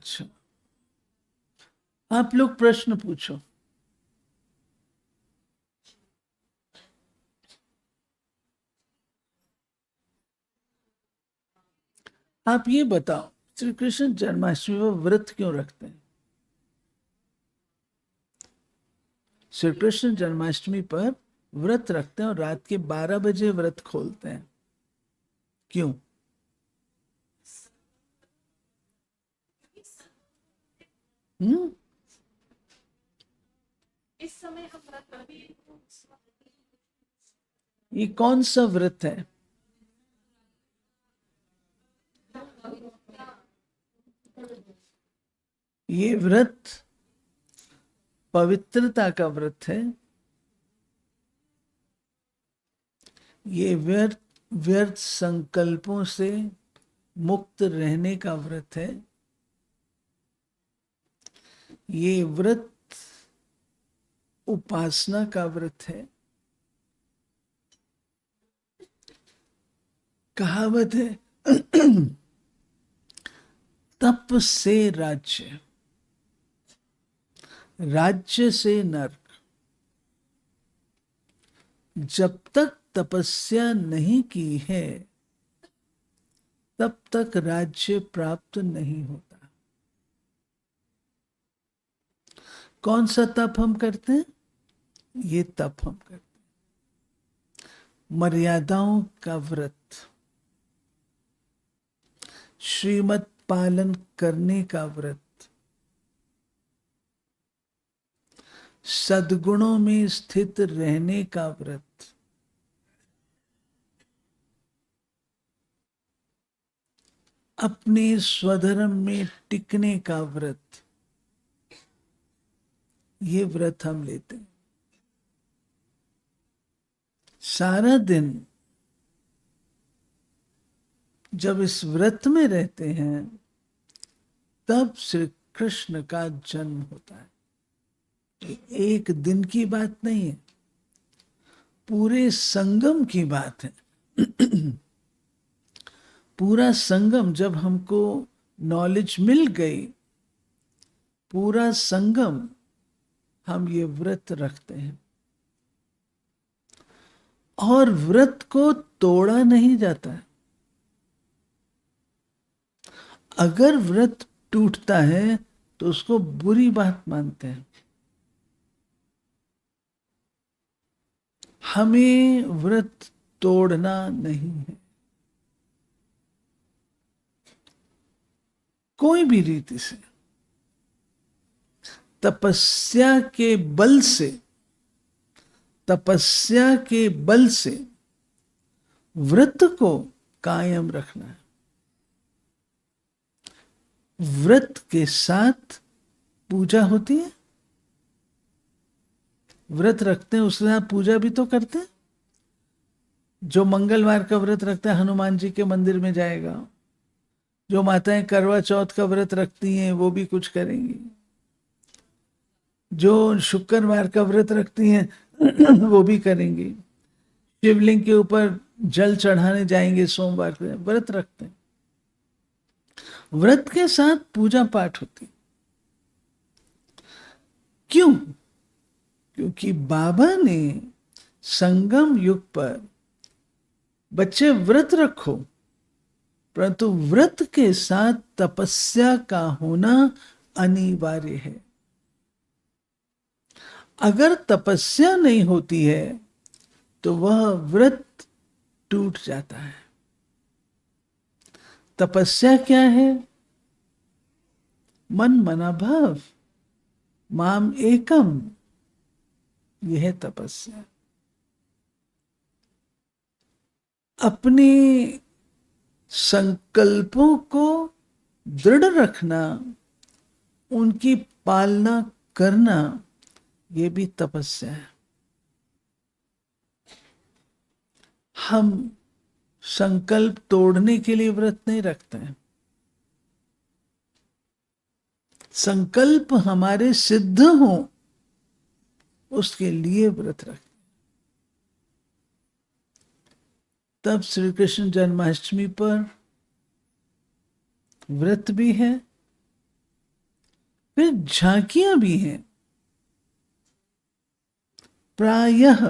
अच्छा, आप लोग प्रश्न पूछो। आप ये बताओ, श्री कृष्ण जन्माष्टमी में व्रत क्यों रखते हैं? श्री कृष्ण जन्माष्टमी पर व्रत रखते हैं और रात के 12 बजे व्रत खोलते हैं, क्यों? हम्म? इस समय हम व्रत अभी ये कौन सा व्रत है? ये व्रत पवित्रता का व्रत है। ये व्यर्थ व्यर्थ संकल्पों से मुक्त रहने का व्रत है। ये व्रत उपासना का व्रत है। कहावत है तप से राज्य, राज्य से नर्क। जब तक तपस्या नहीं की है तब तक राज्य प्राप्त नहीं होता। कौन सा तप हम करते हैं? ये तप हम करते हैं, मर्यादाओं का व्रत, श्रीमत पालन करने का व्रत, सद्गुणों में स्थित रहने का व्रत, अपने स्वधर्म में टिकने का व्रत, ये व्रत हम लेते हैं। सारा दिन जब इस व्रत में रहते हैं तब श्री कृष्ण का जन्म होता है। एक दिन की बात नहीं है, पूरे संगम की बात है। पूरा संगम, जब हमको नॉलेज मिल गई, पूरा संगम हम ये व्रत रखते हैं। और व्रत को तोड़ा नहीं जाता है। अगर व्रत टूटता है तो उसको बुरी बात मानते हैं। हमें व्रत तोड़ना नहीं है, कोई भी रीति से। तपस्या के बल से, तपस्या के बल से व्रत को कायम रखना है। व्रत के साथ पूजा होती है। व्रत रखते हैं उसके साथ पूजा भी तो करते हैं। जो मंगलवार का व्रत रखता है हनुमान जी के मंदिर में जाएगा। जो माताएं करवा चौथ का व्रत रखती हैं वो भी कुछ करेंगी। जो शुक्रवार का व्रत रखती हैं वो भी करेंगी। शिवलिंग के ऊपर जल चढ़ाने जाएंगे सोमवार को, व्रत रखते हैं। व्रत के साथ पूजा पाठ होती। क्यों? क्योंकि बाबा ने संगम युग पर बच्चे व्रत रखो, परंतु व्रत के साथ तपस्या का होना अनिवार्य है। अगर तपस्या नहीं होती है तो वह व्रत टूट जाता है। तपस्या क्या है? मन मना भाव, माम एकम, यह है तपस्या। अपने संकल्पों को दृढ़ रखना, उनकी पालना करना, यह भी तपस्या है। हम संकल्प तोड़ने के लिए व्रत नहीं रखते हैं। संकल्प हमारे सिद्ध हों उसके लिए व्रत रखते। तब श्री कृष्ण जन्माष्टमी पर व्रत भी है फिर झांकियां भी हैं। प्रायः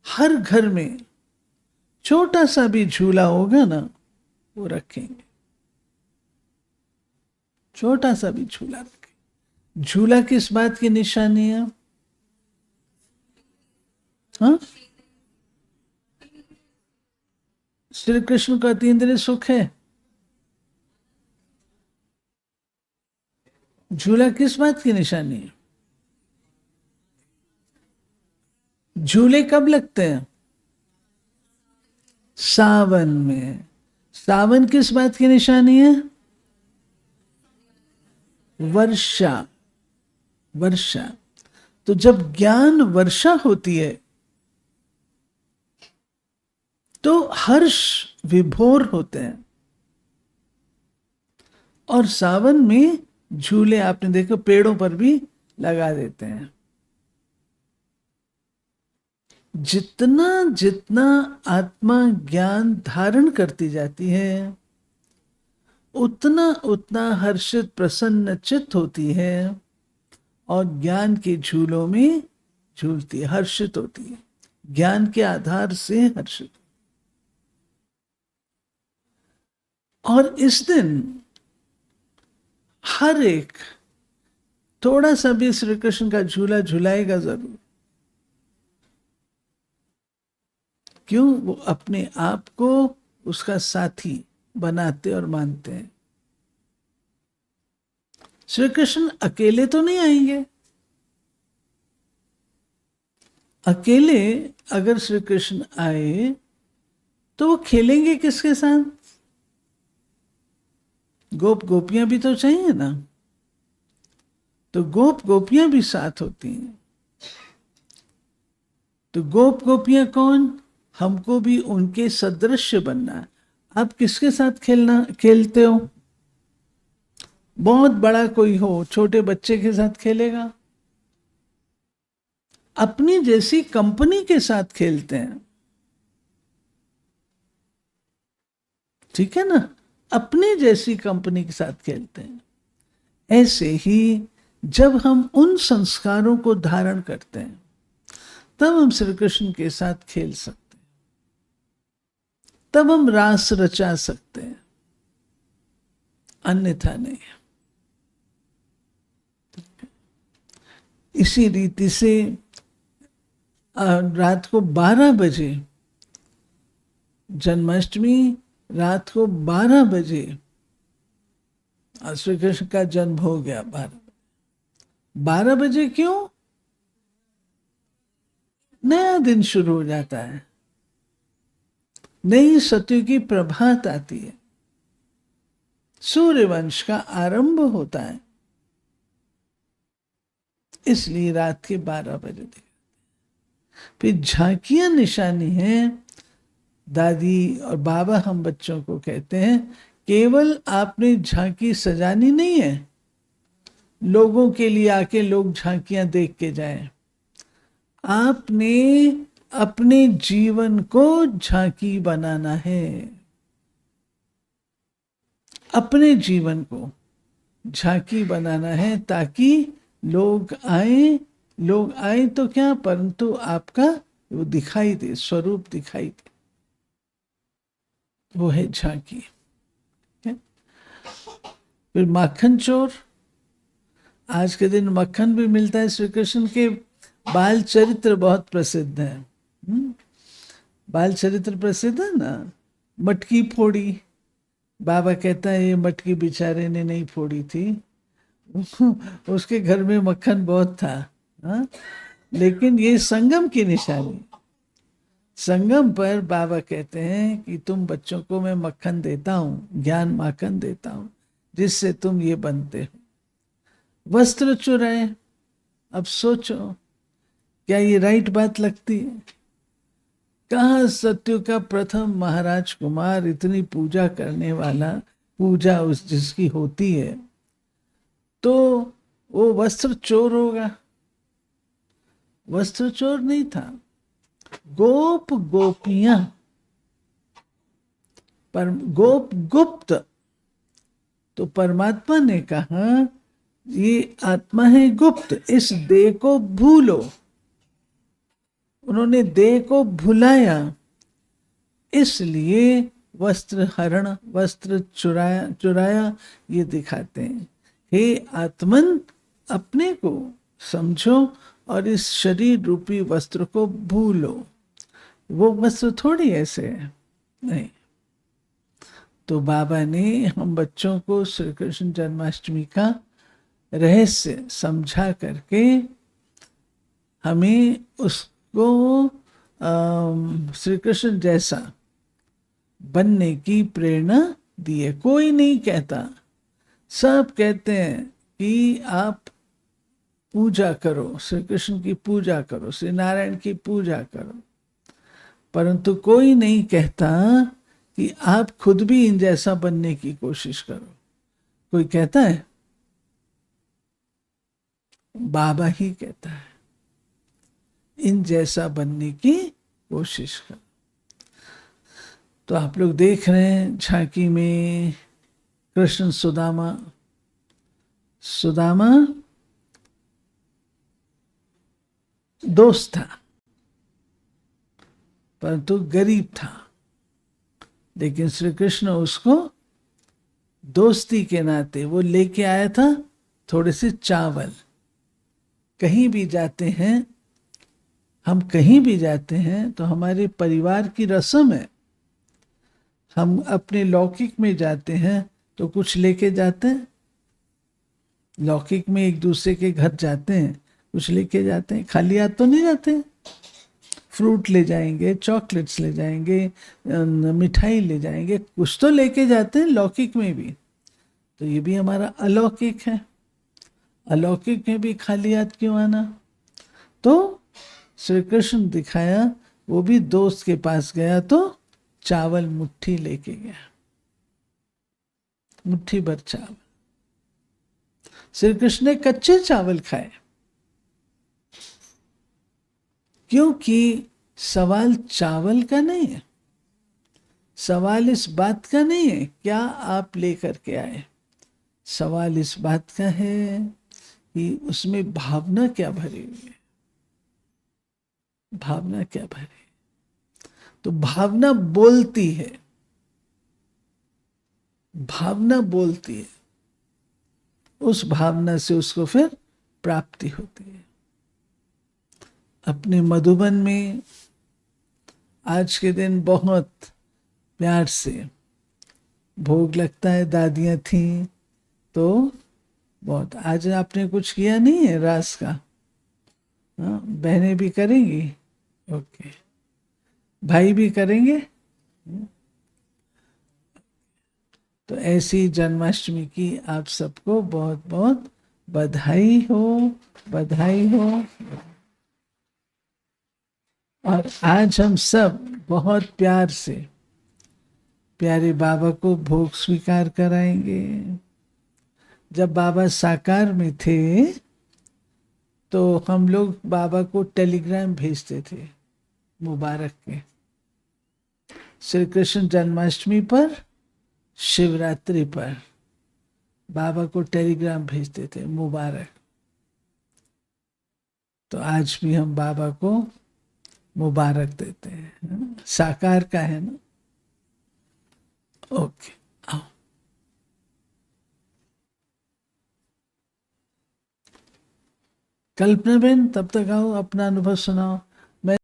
हर घर में छोटा सा भी झूला होगा ना, वो रखेंगे, छोटा सा भी झूला रखेंगे। झूला किस बात की निशानी है? हाँ, श्री कृष्ण का अतीन्द्रिय सुख है। झूला किस बात की निशानी है? झूले कब लगते हैं? सावन में। सावन किस बात की निशानी है? वर्षा। वर्षा। तो जब ज्ञान वर्षा होती है तो हर्ष विभोर होते हैं। और सावन में झूले आपने देखो पेड़ों पर भी लगा देते हैं। जितना जितना आत्मा ज्ञान धारण करती जाती है, उतना उतना हर्षित प्रसन्न चित्त होती है और ज्ञान के झूलों में झूलती है, हर्षित होती है, ज्ञान के आधार से हर्षित। और इस दिन हर एक थोड़ा सा भी श्री कृष्ण का झूला झुलाएगा जरूर। क्यों? वो अपने आप को उसका साथी बनाते और मानते हैं। श्री कृष्ण अकेले तो नहीं आएंगे। अकेले अगर श्री कृष्ण आए तो वो खेलेंगे किसके साथ? गोप गोपियां भी तो चाहिए ना। तो गोप गोपियां भी साथ होती हैं। तो गोप गोपियां कौन? हमको भी उनके सदृश बनना है। आप किसके साथ खेलते हो? बहुत बड़ा कोई हो, छोटे बच्चे के साथ खेलेगा? अपनी जैसी कंपनी के साथ खेलते हैं, ठीक है ना? अपनी जैसी कंपनी के साथ खेलते हैं। ऐसे ही जब हम उन संस्कारों को धारण करते हैं तब हम श्री कृष्ण के साथ खेल सकते हैं, तब हम रास रचा सकते हैं, अन्यथा नहीं। इसी रीति से रात को 12 बजे जन्माष्टमी, रात को 12 बजे श्री कृष्ण का जन्म हो गया। 12 बजे क्यों? नया दिन शुरू हो जाता है, नई सत्य की प्रभात आती है, सूर्यवंश का आरंभ होता है। इसलिए रात के 12 बजे देखते। फिर झांकियां निशानी है। दादी और बाबा हम बच्चों को कहते हैं, केवल आपने झांकी सजानी नहीं है लोगों के लिए आके लोग झांकियां देख के जाएं। आपने अपने जीवन को झांकी बनाना है। अपने जीवन को झांकी बनाना है ताकि लोग आए तो क्या, परंतु आपका वो दिखाई दे, स्वरूप दिखाई दे। वो है झांकी। फिर माखन चोर। आज के दिन मक्खन भी मिलता है। श्री कृष्ण के बाल चरित्र बहुत प्रसिद्ध है। बाल चरित्र प्रसिद्ध है ना। मटकी फोड़ी, बाबा कहता है ये मटकी बेचारे ने नहीं फोड़ी थी, उसके घर में मक्खन बहुत था। हा? लेकिन ये संगम की निशानी। संगम पर बाबा कहते हैं कि तुम बच्चों को मैं मक्खन देता हूं, ज्ञान माखन देता हूं, जिससे तुम ये बनते हो। वस्त्र चुराए। अब सोचो, क्या ये राइट बात लगती है? कहाँ सत्यु का प्रथम महाराज कुमार इतनी पूजा करने वाला, पूजा उस जिसकी होती है, तो वो वस्त्र चोर होगा? वस्त्र चोर नहीं था। गोप गोपियां, पर गोप गुप्त। तो परमात्मा ने कहा ये आत्मा है गुप्त, इस देह को भूलो। उन्होंने देह को भुलाया, इसलिए वस्त्र हरण, वस्त्र चुराया चुराया ये दिखाते हैं। हे आत्मन, अपने को समझो और इस शरीर रूपी वस्त्र को भूलो। वो वस्त्र थोड़ी ऐसे है, नहीं। तो बाबा ने हम बच्चों को श्री कृष्ण जन्माष्टमी का रहस्य समझा करके हमें उसको श्री कृष्ण जैसा बनने की प्रेरणा दी है। कोई नहीं कहता, सब कहते हैं कि आप पूजा करो, श्री कृष्ण की पूजा करो, श्री नारायण की पूजा करो, परंतु कोई नहीं कहता कि आप खुद भी इन जैसा बनने की कोशिश करो। कोई कहता है? बाबा ही कहता है, इन जैसा बनने की कोशिश करो। तो आप लोग देख रहे हैं झांकी में कृष्ण सुदामा, सुदामा दोस्त था परंतु गरीब था, लेकिन श्री कृष्ण उसको दोस्ती के नाते वो लेके आया था थोड़े से चावल। कहीं भी जाते हैं, हम कहीं भी जाते हैं तो हमारे परिवार की रस्म है, हम अपने लौकिक में जाते हैं तो कुछ लेके जाते हैं। लौकिक में एक दूसरे के घर जाते हैं, कुछ लेके जाते हैं, खाली हाथ तो नहीं जाते हैं। फ्रूट ले जाएंगे, चॉकलेट्स ले जाएंगे, मिठाई ले जाएंगे, कुछ तो लेके जाते हैं लौकिक में भी। तो ये भी हमारा अलौकिक है, अलौकिक में भी खाली हाथ क्यों आना। तो श्री कृष्ण दिखाया, वो भी दोस्त के पास गया तो चावल मुट्ठी लेके गया, मुट्ठी भर चावल। श्री कृष्ण ने कच्चे चावल खाए, क्योंकि सवाल चावल का नहीं है, सवाल इस बात का नहीं है क्या आप लेकर के आए, सवाल इस बात का है कि उसमें भावना क्या भरी हुई है, भावना क्या भरी। तो भावना बोलती है, भावना बोलती है, उस भावना से उसको फिर प्राप्ति होती है। अपने मधुबन में आज के दिन बहुत प्यार से भोग लगता है, दादियाँ थीं तो बहुत। आज आपने कुछ किया नहीं है रास का? हाँ, बहनें भी करेंगी, ओके, भाई भी करेंगे। तो ऐसी जन्माष्टमी की आप सबको बहुत बहुत बधाई हो, बधाई हो। और आज हम सब बहुत प्यार से प्यारे बाबा को भोग स्वीकार कराएंगे। जब बाबा साकार में थे तो हम लोग बाबा को टेलीग्राम भेजते थे मुबारक के, श्री कृष्ण जन्माष्टमी पर, शिवरात्रि पर बाबा को टेलीग्राम भेजते थे मुबारक। तो आज भी हम बाबा को मुबारक देते हैं, साकार का है ना। ओके, आओ। कल्पना बेन, तब तक आओ, अपना अनुभव सुनाओ।